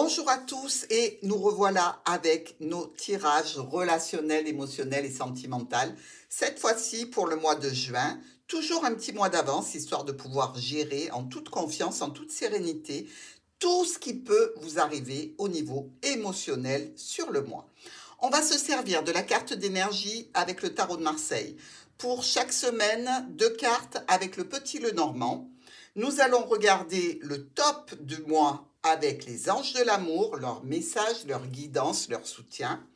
Bonjour à tous et nous revoilà avec nos tirages relationnels, émotionnels et sentimentaux. Cette fois-ci pour le mois de juin, toujours un petit mois d'avance, histoire de pouvoir gérer en toute confiance, en toute sérénité, tout ce qui peut vous arriver au niveau émotionnel sur le mois. On va se servir de la carte d'énergie avec le tarot de Marseille. Pour chaque semaine, 2 cartes avec le petit Lenormand. Nous allons regarder le top du mois avec les anges de l'amour, leur message, leur guidance, leur soutien.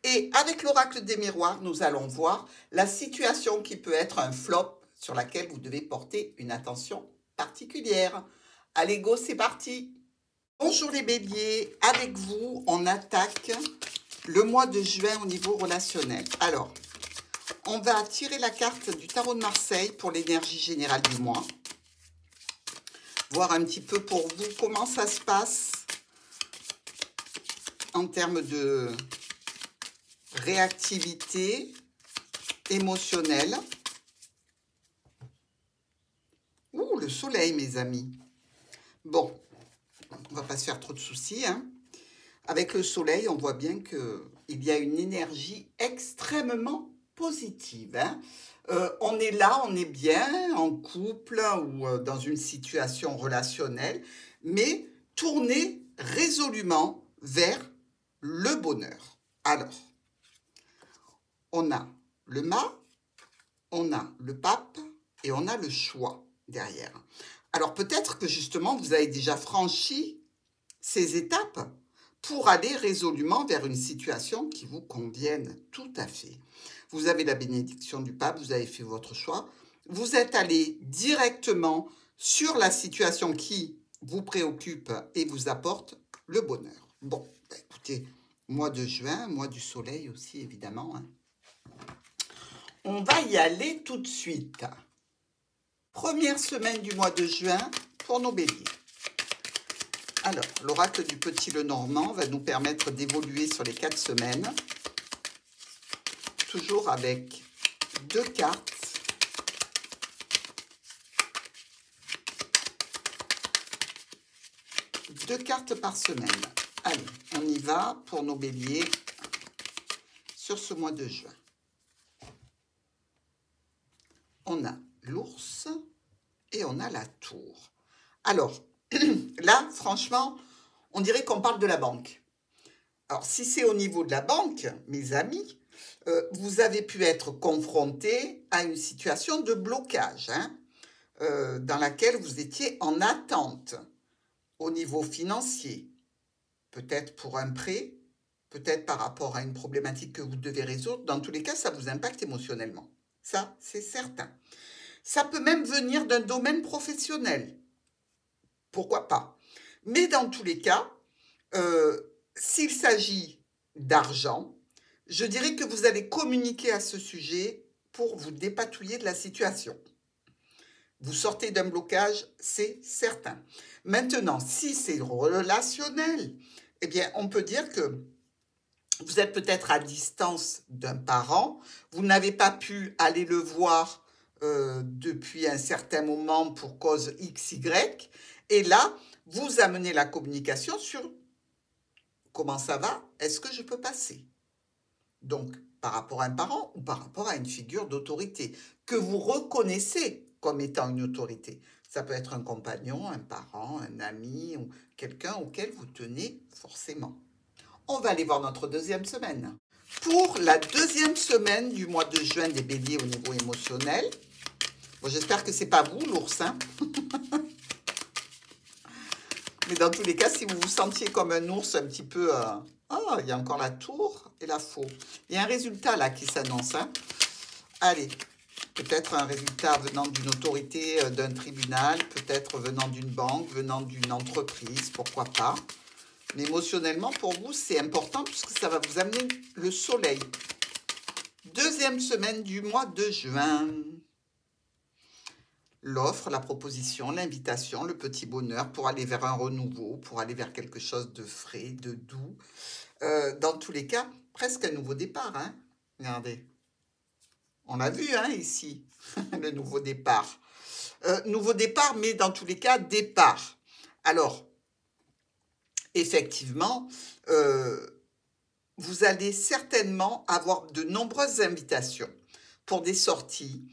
Et avec l'oracle des miroirs, nous allons voir la situation qui peut être un flop sur laquelle vous devez porter une attention particulière. Allez go, c'est parti! Bonjour les béliers, avec vous, on attaque le mois de juin au niveau relationnel. Alors, on va tirer la carte du tarot de Marseille pour l'énergie générale du mois. Voir un petit peu pour vous comment ça se passe en termes de réactivité émotionnelle. Ouh, le soleil, mes amis. Bon, on va pas se faire trop de soucis, hein. Avec le soleil, on voit bien qu'il y a une énergie extrêmement positive, hein. On est là, on est bien en couple ou dans une situation relationnelle, mais tournez résolument vers le bonheur. Alors, on a le mât, on a le pape et on a le choix derrière. Alors peut-être que justement, vous avez déjà franchi ces étapes pour aller résolument vers une situation qui vous convienne tout à fait. Vous avez la bénédiction du pape, vous avez fait votre choix, vous êtes allé directement sur la situation qui vous préoccupe et vous apporte le bonheur. Bon, écoutez, mois de juin, mois du soleil aussi évidemment, hein. On va y aller tout de suite. Première semaine du mois de juin pour nos béliers. Alors, l'oracle du petit Lenormand va nous permettre d'évoluer sur les 4 semaines. Toujours avec 2 cartes. Deux cartes par semaine. Allez, on y va pour nos béliers sur ce mois de juin. On a l'ours et on a la tour. Alors, là, franchement, on dirait qu'on parle de la banque. Alors, si c'est au niveau de la banque, mes amis, vous avez pu être confronté à une situation de blocage, hein, dans laquelle vous étiez en attente au niveau financier. Peut-être pour un prêt, peut-être par rapport à une problématique que vous devez résoudre. Dans tous les cas, ça vous impacte émotionnellement. Ça, c'est certain. Ça peut même venir d'un domaine professionnel. Pourquoi pas? Mais dans tous les cas, s'il s'agit d'argent, je dirais que vous allez communiquer à ce sujet pour vous dépatouiller de la situation. Vous sortez d'un blocage, c'est certain. Maintenant, si c'est relationnel, eh bien, on peut dire que vous êtes peut-être à distance d'un parent, vous n'avez pas pu aller le voir depuis un certain moment pour cause X, Y, et là, vous amenez la communication sur comment ça va, est-ce que je peux passer? Donc, par rapport à un parent ou par rapport à une figure d'autorité que vous reconnaissez comme étant une autorité. Ça peut être un compagnon, un parent, un ami ou quelqu'un auquel vous tenez forcément. On va aller voir notre deuxième semaine. Pour la deuxième semaine du mois de juin des béliers au niveau émotionnel, bon, j'espère que ce n'est pas vous l'ours, hein. Mais dans tous les cas, si vous vous sentiez comme un ours un petit peu... il y a encore la tour et la faux. Il y a un résultat là qui s'annonce, hein. Allez, peut-être un résultat venant d'une autorité, d'un tribunal, peut-être venant d'une banque, venant d'une entreprise, pourquoi pas. Mais émotionnellement, pour vous, c'est important puisque ça va vous amener le soleil. Deuxième semaine du mois de juin. L'offre, la proposition, l'invitation, le petit bonheur pour aller vers un renouveau, pour aller vers quelque chose de frais, de doux. Dans tous les cas, presque un nouveau départ, hein. Regardez. On l'a vu, hein, ici, le nouveau départ. Nouveau départ, mais dans tous les cas, départ. Alors, effectivement, vous allez certainement avoir de nombreuses invitations pour des sorties,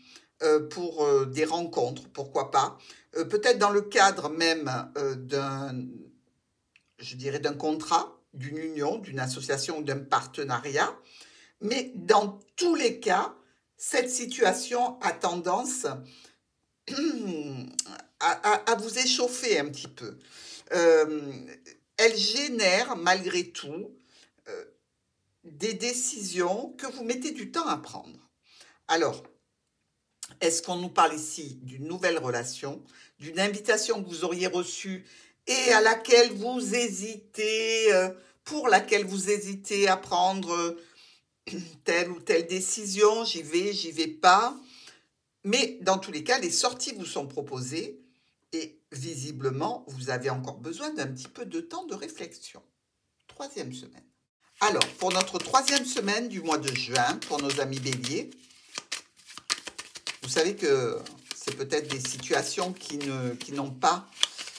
pour des rencontres, pourquoi pas. Peut-être dans le cadre même je dirais, d'un contrat, d'une union, d'une association ou d'un partenariat. Mais dans tous les cas, cette situation a tendance à vous échauffer un petit peu. Elle génère malgré tout des décisions que vous mettez du temps à prendre. Alors, est-ce qu'on nous parle ici d'une nouvelle relation, d'une invitation que vous auriez reçue et à laquelle vous hésitez, pour laquelle vous hésitez à prendre telle ou telle décision, j'y vais pas. Mais dans tous les cas, les sorties vous sont proposées et visiblement, vous avez encore besoin d'un petit peu de temps de réflexion. Troisième semaine. Alors, pour notre troisième semaine du mois de juin, pour nos amis béliers, vous savez que c'est peut-être des situations qui n'ont pas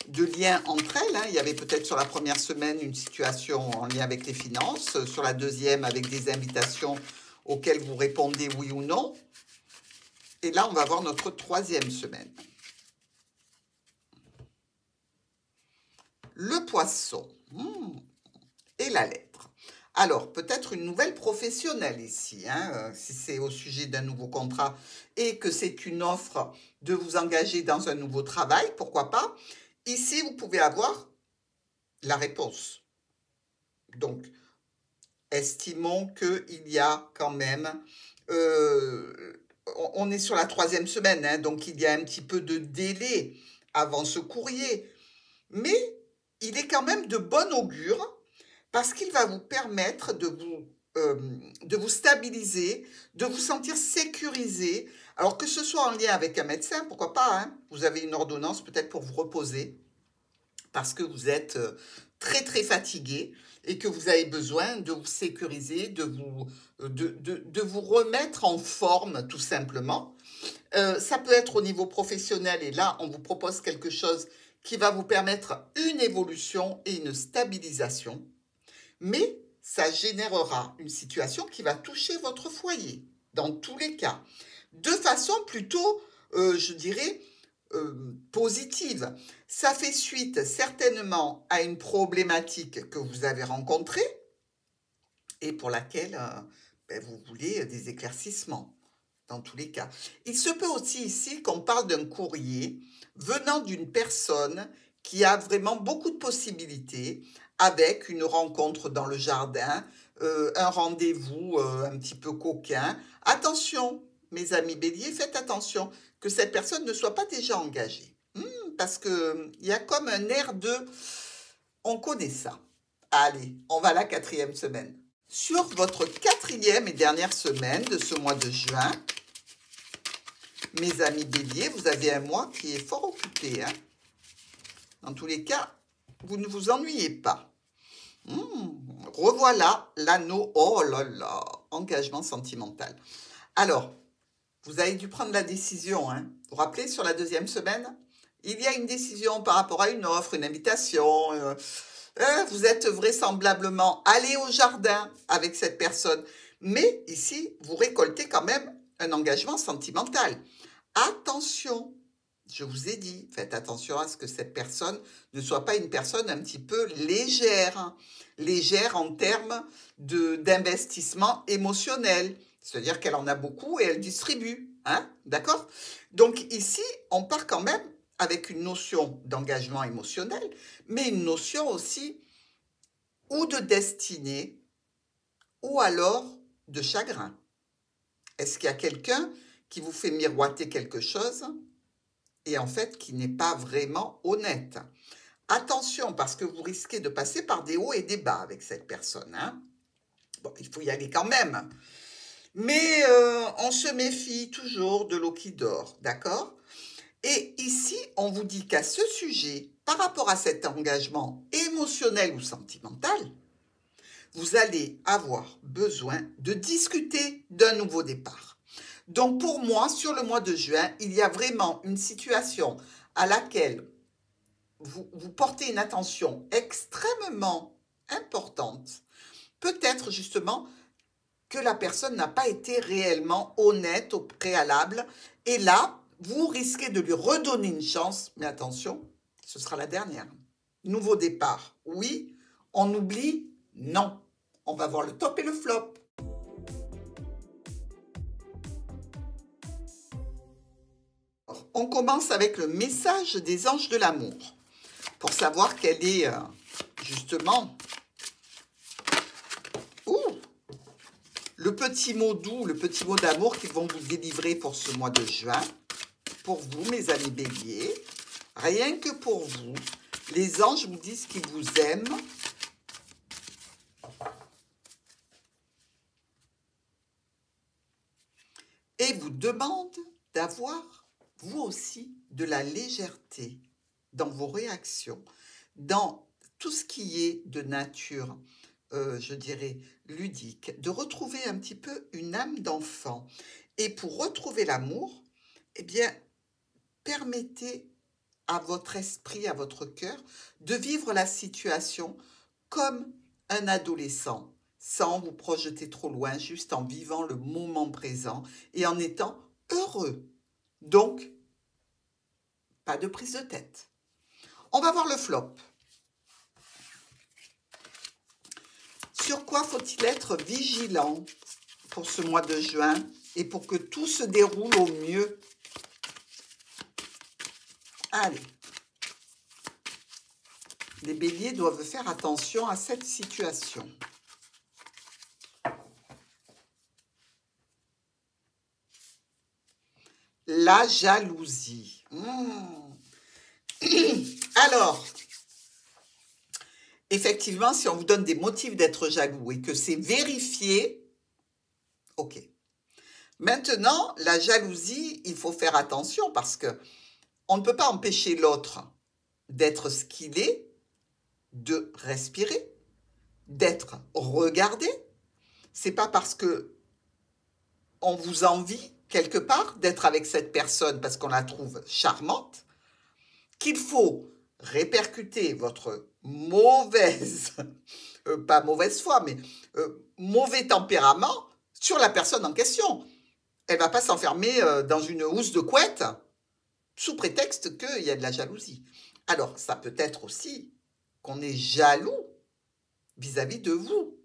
de lien entre elles. Il y avait peut-être sur la première semaine une situation en lien avec les finances, sur la deuxième avec des invitations auxquelles vous répondez oui ou non. Et là, on va voir notre troisième semaine. Le poisson et la lettre. Alors, peut-être une nouvelle professionnelle ici, si c'est au sujet d'un nouveau contrat et que c'est une offre de vous engager dans un nouveau travail, pourquoi pas. Ici, vous pouvez avoir la réponse. Donc, estimons qu'il y a quand même... on est sur la troisième semaine, donc il y a un petit peu de délai avant ce courrier. Mais il est quand même de bon augure parce qu'il va vous permettre de vous stabiliser, de vous sentir sécurisé. Alors que ce soit en lien avec un médecin, pourquoi pas, vous avez une ordonnance peut-être pour vous reposer parce que vous êtes très très fatigué et que vous avez besoin de vous sécuriser, de vous remettre en forme tout simplement. Ça peut être au niveau professionnel et là on vous propose quelque chose qui va vous permettre une évolution et une stabilisation. Mais ça générera une situation qui va toucher votre foyer, dans tous les cas, de façon plutôt, je dirais, positive. Ça fait suite certainement à une problématique que vous avez rencontrée et pour laquelle vous voulez des éclaircissements, dans tous les cas. Il se peut aussi ici qu'on parle d'un courrier venant d'une personne qui a vraiment beaucoup de possibilités, avec une rencontre dans le jardin, un rendez-vous un petit peu coquin. Attention, mes amis béliers, faites attention que cette personne ne soit pas déjà engagée. Parce qu'il y a comme un air de... On connaît ça. Allez, on va à la quatrième semaine. Sur votre quatrième et dernière semaine de ce mois de juin, mes amis béliers, vous avez un mois qui est fort occupé. Dans tous les cas, vous ne vous ennuyez pas. Revoilà l'anneau. Oh là là, engagement sentimental. Alors, vous avez dû prendre la décision. Vous vous rappelez, sur la deuxième semaine, il y a une décision par rapport à une offre, une invitation. Vous êtes vraisemblablement allé au jardin avec cette personne. Mais ici, vous récoltez quand même un engagement sentimental. Attention, je vous ai dit, faites attention à ce que cette personne ne soit pas une personne un petit peu légère. Légère en termes d'investissement émotionnel. C'est-à-dire qu'elle en a beaucoup et elle distribue. D'accord? Donc ici, on part quand même avec une notion d'engagement émotionnel, mais une notion aussi ou de destinée, ou alors de chagrin. Est-ce qu'il y a quelqu'un qui vous fait miroiter quelque chose et en fait qui n'est pas vraiment honnête? Attention, parce que vous risquez de passer par des hauts et des bas avec cette personne. Bon, il faut y aller quand même. Mais on se méfie toujours de l'eau qui dort, d'accord? Et ici, on vous dit qu'à ce sujet, par rapport à cet engagement émotionnel ou sentimental, vous allez avoir besoin de discuter d'un nouveau départ. Donc pour moi, sur le mois de juin, il y a vraiment une situation à laquelle vous portez une attention extrêmement importante. Peut-être justement que la personne n'a pas été réellement honnête au préalable. Et là, vous risquez de lui redonner une chance. Mais attention, ce sera la dernière. Nouveau départ. Oui. On oublie? Non. On va voir le top et le flop. On commence avec le message des anges de l'amour. Pour savoir quel est justement le petit mot doux, le petit mot d'amour qu'ils vont vous délivrer pour ce mois de juin. Pour vous, mes amis béliers, rien que pour vous, les anges vous disent qu'ils vous aiment. Et vous demandent d'avoir, vous aussi, de la légèreté dans vos réactions, dans tout ce qui est de nature, je dirais, ludique, de retrouver un petit peu une âme d'enfant. Et pour retrouver l'amour, eh bien, permettez à votre esprit, à votre cœur, de vivre la situation comme un adolescent, sans vous projeter trop loin, juste en vivant le moment présent et en étant heureux. Donc, pas de prise de tête. On va voir le flop. Sur quoi faut-il être vigilant pour ce mois de juin et pour que tout se déroule au mieux? Allez. Les béliers doivent faire attention à cette situation. La jalousie. Alors, effectivement, si on vous donne des motifs d'être jaloux et que c'est vérifié, ok. Maintenant, la jalousie, il faut faire attention parce que on ne peut pas empêcher l'autre d'être ce qu'il est, de respirer, d'être regardé. C'est pas parce que on vous envie quelque part d'être avec cette personne parce qu'on la trouve charmante qu'il faut répercuter votre mauvaise, pas mauvaise foi, mais mauvais tempérament sur la personne en question. Elle ne va pas s'enfermer dans une housse de couette sous prétexte qu'il y a de la jalousie. Alors, ça peut être aussi qu'on est jaloux vis-à-vis de vous.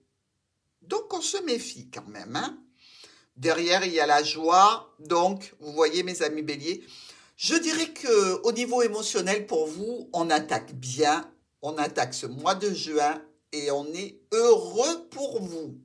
Donc, on se méfie quand même. Hein? Derrière, il y a la joie. Donc, vous voyez, mes amis béliers, je dirais qu'au niveau émotionnel, pour vous, on attaque bien. On attaque ce mois de juin et on est heureux pour vous.